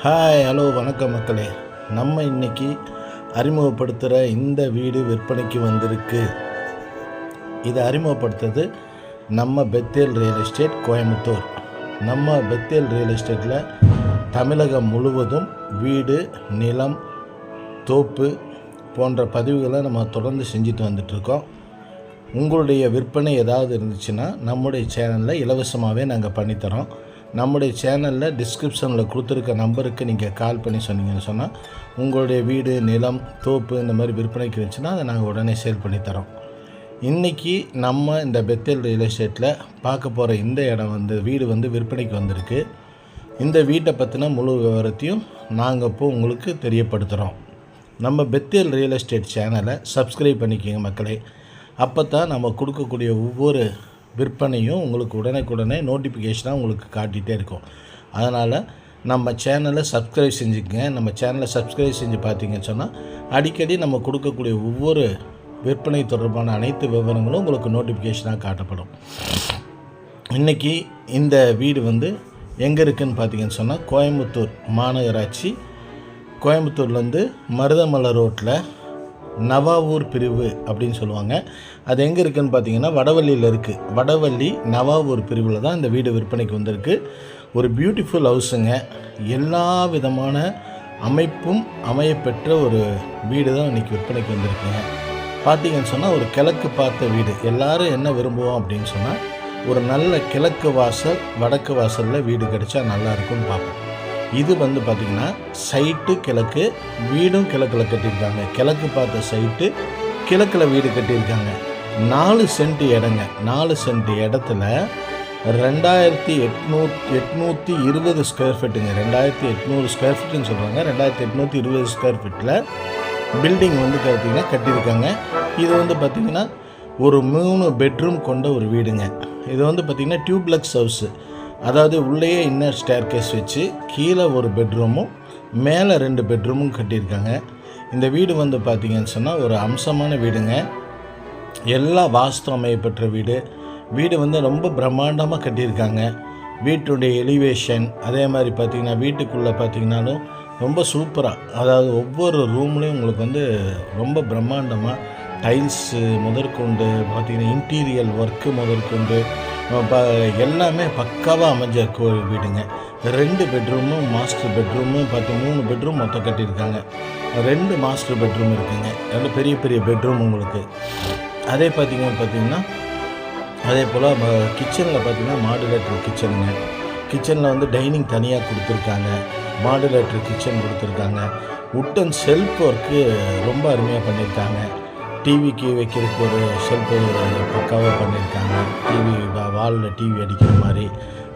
Hi hello வணக்கம் மக்களே. நம்ம இன்றைக்கி அறிமுகப்படுத்துகிற இந்த வீடு விற்பனைக்கு வந்திருக்கு. இதை அறிமுகப்படுத்துறது நம்ம பெத்தேல் ரியல் எஸ்டேட் கோயம்புத்தூர். நம்ம பெத்தேல் ரியல் எஸ்டேட்டில் தமிழகம் முழுவதும் வீடு, நிலம், தோப்பு போன்ற பதிவுகளை நம்ம தொடர்ந்து செஞ்சுட்டு வந்துட்ருக்கோம். உங்களுடைய விற்பனை ஏதாவது இருந்துச்சுன்னா நம்முடைய சேனலில் இலவசமாகவே நாங்கள் பண்ணித்தரோம். நம்முடைய சேனலில் டிஸ்கிரிப்ஷனில் கொடுத்துருக்க நம்பருக்கு நீங்கள் கால் பண்ணி சொன்னீங்கன்னு சொன்னால் உங்களுடைய வீடு, நிலம், தோப்பு இந்த மாதிரி விற்பனைக்கு இருந்துச்சுன்னா அதை நாங்கள் உடனே சேல் பண்ணித்தரோம். இன்றைக்கி நம்ம இந்த பெத்தேல் ரியல் எஸ்டேட்டில் பார்க்க போகிற இந்த இடம் வீடு விற்பனைக்கு வந்திருக்கு. இந்த வீட்டை பற்றின முழு விவரத்தையும் நாங்கள் இப்போ உங்களுக்கு தெரியப்படுத்துகிறோம். நம்ம பெத்தேல் ரியல் எஸ்டேட் சேனலை சப்ஸ்கிரைப் பண்ணிக்கோங்க மக்களே. அப்போ தான் நம்ம கொடுக்கக்கூடிய ஒவ்வொரு விற்பனையும் உங்களுக்கு உடனுக்குடனே நோட்டிஃபிகேஷனாக உங்களுக்கு காட்டிகிட்டே இருக்கும். அதனால் நம்ம சேனலை சப்ஸ்கிரைப் செஞ்சுக்கங்க. நம்ம சேனலை சப்ஸ்கிரைப் செஞ்சு பார்த்தீங்கன்னு சொன்னால் அடிக்கடி நம்ம கொடுக்கக்கூடிய ஒவ்வொரு விற்பனை தொடர்பான அனைத்து விவரங்களும் உங்களுக்கு நோட்டிஃபிகேஷனாக காட்டப்படும். இன்றைக்கி இந்த வீடு எங்கே இருக்குதுன்னு பார்த்தீங்கன்னு சொன்னால் கோயம்புத்தூர் மாநகராட்சி, கோயம்புத்தூர்லேருந்து மருதமலை ரோட்டில் நவாவூர் பிரிவு அப்படின்னு சொல்லுவாங்க. அது எங்கே இருக்குதுன்னு பார்த்தீங்கன்னா வடவள்ளியில் இருக்குது. வடவள்ளி நவாவூர் பிரிவில் தான் இந்த வீடு விற்பனைக்கு வந்திருக்கு. ஒரு பியூட்டிஃபுல் ஹவுஸுங்க. எல்லா விதமான அமைப்பும் அமையப்பெற்ற ஒரு வீடு தான் இன்றைக்கி விற்பனைக்கு வந்திருக்குங்க. பார்த்தீங்கன்னு சொன்னால் ஒரு கிழக்கு பார்த்த வீடு. எல்லோரும் என்ன விரும்புவோம் அப்படின்னு சொன்னால் ஒரு நல்ல கிழக்கு வாசல், வடக்கு வாசலில் வீடு கிடைச்சா நல்லா இருக்கும்னு பார்ப்போம். இது பார்த்திங்கன்னா சைட்டு கிழக்கு, வீடும் கிழக்கில் கட்டியிருக்காங்க. கிழக்கு பார்த்த சைட்டு, கிழக்கில் வீடு கட்டியிருக்காங்க. 4 சென்ட் இடங்க. 4 சென்ட் இடத்துல 2820 ஸ்கொயர் ஃபீட்டுங்க. 2800 ஸ்கொயர் ஃபீட்டுன்னு சொல்கிறாங்க. 2820 ஸ்கொயர் ஃபீட்டில் பில்டிங் பார்த்திங்கன்னா கட்டியிருக்காங்க. இது பார்த்திங்கன்னா ஒரு 3 பெட்ரூம் கொண்ட ஒரு வீடுங்க. இது பார்த்திங்கன்னா டியூப்ளெக்ஸ் ஹவுஸு. அதாவது உள்ளேயே இன்னர் ஸ்டேர்கேஸ் வச்சு கீழே ஒரு பெட்ரூமும் மேலே 2 பெட்ரூமும் கட்டியிருக்காங்க. இந்த வீடு பார்த்திங்கன்னு சொன்னால் ஒரு அம்சமான வீடுங்க. எல்லா வாஸ்து அமையப்பெற்ற வீடு. வீடு ரொம்ப பிரம்மாண்டமாக கட்டியிருக்காங்க. வீட்டுடைய எலிவேஷன் அதே மாதிரி பார்த்திங்கன்னா வீட்டுக்குள்ளே பார்த்திங்கனாலும் ரொம்ப சூப்பராக, அதாவது ஒவ்வொரு ரூம்லேயும் உங்களுக்கு ரொம்ப பிரம்மாண்டமாக டைல்ஸு முதற்கொண்டு பார்த்திங்கன்னா இன்டீரியல் ஒர்க்கு முதற்கொண்டு எல்லாமே பக்காவாக அமைஞ்ச வீடுங்க. 2 பெட்ரூமும் மாஸ்டர் பெட்ரூமும் 3 பெட்ரூம் மொத்தம் கட்டியிருக்காங்க. 2 மாஸ்டர் பெட்ரூம் இருக்குங்க. நல்ல பெரிய பெரிய பெட்ரூம் உங்களுக்கு. அதே பார்த்திங்கன்னா அதே போல் கிச்சனில் பார்த்திங்கன்னா மாடுலேட்டர் கிச்சனுங்க. கிச்சனில் டைனிங் தனியாக கொடுத்துருக்காங்க. மாடுலேட்டர் கிச்சன் கொடுத்துருக்காங்க. உட்டன் செல்ஃப் ஒர்க்கு ரொம்ப அருமையாக பண்ணியிருக்காங்க. டிவிக்கு வைக்கிறதுக்கு ஒரு ஷெல்ஃபு பக்காவாக பண்ணியிருக்காங்க. டிவி வாலில் டிவி அடிக்கிற மாதிரி.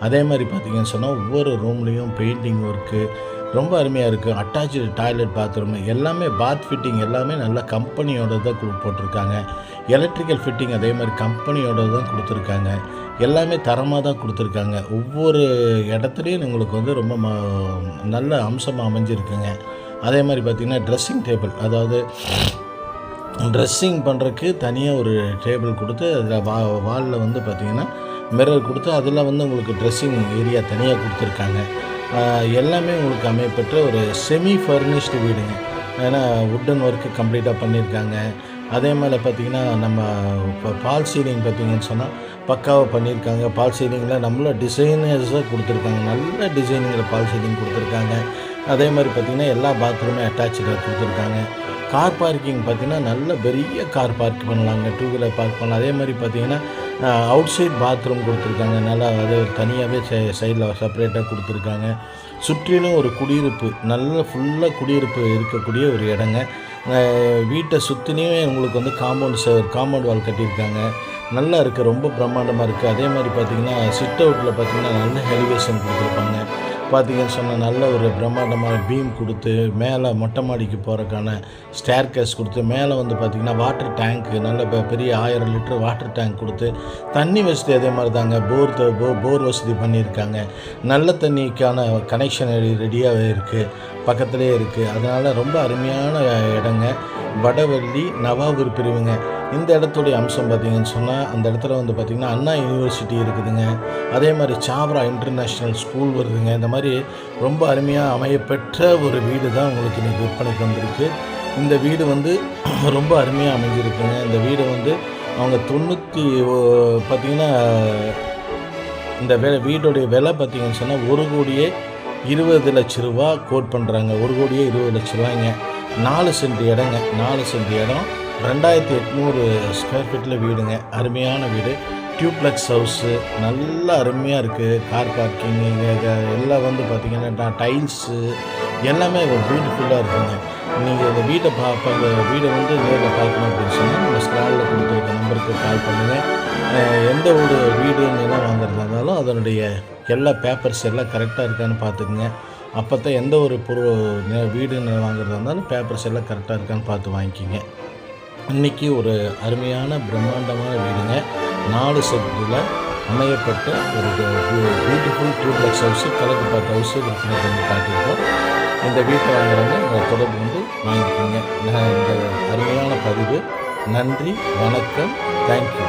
அதே மாதிரி பார்த்திங்கன்னு சொன்னால் ஒவ்வொரு ரூம்லேயும் பெயிண்டிங் ஒர்க்கு ரொம்ப அருமையாக இருக்குது. அட்டாச்சு டாய்லெட், பாத்ரூம் எல்லாமே, பாத் ஃபிட்டிங் எல்லாமே நல்லா கம்பெனியோட தான் போட்டிருக்காங்க. எலக்ட்ரிக்கல் ஃபிட்டிங் அதே மாதிரி கம்பெனியோட தான் கொடுத்துருக்காங்க. எல்லாமே தரமாக தான் கொடுத்துருக்காங்க. ஒவ்வொரு இடத்துலையும் உங்களுக்கு ரொம்ப நல்ல அம்சமாக அமைஞ்சிருக்குங்க. அதே மாதிரி பார்த்திங்கன்னா ட்ரெஸ்ஸிங் டேபிள், அதாவது ட்ரெஸ்ஸிங் பண்ணுறதுக்கு தனியாக ஒரு டேபிள் கொடுத்து அதில் வாலில் பார்த்திங்கன்னா மிரர் கொடுத்து அதில் உங்களுக்கு ட்ரெஸ்ஸிங் ஏரியா தனியாக கொடுத்துருக்காங்க. எல்லாமே உங்களுக்கு அமையப்பெற்ற ஒரு செமி ஃபர்னிஷ்டு வீடுங்க. ஏன்னா உட்டன் ஒர்க்கு கம்ப்ளீட்டாக பண்ணியிருக்காங்க. அதே மாதிரி பார்த்திங்கன்னா நம்ம இப்போ பால் சீலிங் பார்த்திங்கன்னு சொன்னால் பக்காவாக பண்ணியிருக்காங்க. பால் சீலிங்கில் நம்மள டிசைனர்ஸாக கொடுத்துருக்காங்க. நல்ல டிசைனிங்கில் பால் சீலிங் கொடுத்துருக்காங்க. அதே மாதிரி பார்த்திங்கன்னா எல்லா பாத்ரூமே அட்டாச்சாக கொடுத்துருக்காங்க. கார் பார்க்கிங் பார்த்திங்கன்னா நல்ல பெரிய கார் பார்க் பண்ணலாங்க. 2 வீலர் பார்க் பண்ணலாம். அதே மாதிரி பார்த்திங்கன்னா அவுட் சைட் பாத்ரூம் கொடுத்துருக்காங்க. நல்லா அது தனியாகவே சைடில் செப்பரேட்டாக கொடுத்துருக்காங்க. சுற்றிலும் ஒரு குடியிருப்பு, நல்ல ஃபுல்லாக குடியிருப்பு இருக்கக்கூடிய ஒரு இடங்க. வீட்டை சுற்றிலையும் உங்களுக்கு காம்பவுண்ட் வால் கட்டியிருக்காங்க. நல்லா இருக்குது, ரொம்ப பிரம்மாண்டமாக இருக்குது. அதே மாதிரி பார்த்திங்கன்னா சிட் அவுட்டில் பார்த்திங்கன்னா நல்ல எலிவேஷன் கொடுத்துருப்பாங்க. பார்த்திங்கன்னு சொன்னால் நல்ல ஒரு பிரம்மாண்டமான பீம் கொடுத்து மேலே மொட்டை மாடிக்கு போகிறக்கான ஸ்டேர்கேஸ் கொடுத்து மேலே பார்த்திங்கன்னா வாட்டர் டேங்க்கு, நல்ல பெரிய 1000 லிட்டர் வாட்டர் டேங்க் கொடுத்து தண்ணி வசதி அதே மாதிரி தாங்க. போர் வசதி பண்ணியிருக்காங்க. நல்ல தண்ணிக்கான கனெக்ஷன் ரெடியாக இருக்குது, பக்கத்துலேயே இருக்குது. அதனால் ரொம்ப அருமையான இடங்க. வடவள்ளி நவாபூர் பிரிவுங்க. இந்த இடத்துடைய அம்சம் பார்த்திங்கன்னு சொன்னால், அந்த இடத்துல வந்து பார்த்திங்கன்னா அண்ணா யூனிவர்சிட்டி இருக்குதுங்க. அதே மாதிரி சாப்ரா இன்டர்நேஷ்னல் ஸ்கூல் வருதுங்க. இந்த மாதிரி ரொம்ப அருமையாக அமையப்பெற்ற ஒரு வீடு தான் உங்களுக்கு இன்றைக்கி விற்பனைக்கு வந்திருக்கு. இந்த வீடு வந்து ரொம்ப அருமையாக அமைஞ்சிருக்குங்க. இந்த வீடை வந்து அவங்க பார்த்திங்கன்னா இந்த வீடுடைய விலை பார்த்திங்கன்னு சொன்னால் 1,20,00,000 கோட் பண்ணுறாங்க. 1,20,00,000 4 சென்ட் இடங்க. 4 சென்ட் இடம் 2800 ஸ்கொயர் ஃபீட்டில் வீடுங்க. அருமையான வீடு, டியூப்ளெக்ஸ் ஹவுஸு, நல்லா அருமையாக இருக்குது. கார் பார்க்கிங் எல்லாம் வந்து பார்த்திங்கன்னா டைல்ஸு எல்லாமே பியூட்டிஃபுல்லாக இருக்குங்க. நீங்கள் இந்த வீடை வந்து நேரில் பார்க்கணும் அப்படின்னு சொன்னால் நம்ம ஸ்க்ராலில் கொடுத்துருக்க நம்பருக்கு கால் பண்ணுங்கள். எந்த ஒரு வீடு நிலம் வாங்குறதா இருந்தாலும் அதனுடைய எல்லா பேப்பர்ஸ் எல்லாம் கரெக்டாக இருக்கான்னு பார்த்துக்குங்க. அப்போ தான் எந்த ஒரு வீடு வாங்குறதா இருந்தாலும் பேப்பர்ஸ் எல்லாம் கரெக்டாக இருக்கான்னு பார்த்து வாங்கிக்கிங்க. இன்றைக்கி ஒரு அருமையான பிரம்மாண்டமான வீடுங்க. 4 சென்டில் அமையப்பட்ட ஒரு பியூட்டிஃபுல் டியூப்ளெக்ஸ் ஹவுஸு, கிழக்கு பார்த்த ஹவுஸு விற்பனைக்கு வந்து காட்டியிருக்கோம். இந்த வீட்டை வாங்குறவங்க தொடர்பு கொண்டு வாங்கிக்கோங்க. இந்த அருமையான பதிவு. நன்றி, வணக்கம், தேங்க்யூ.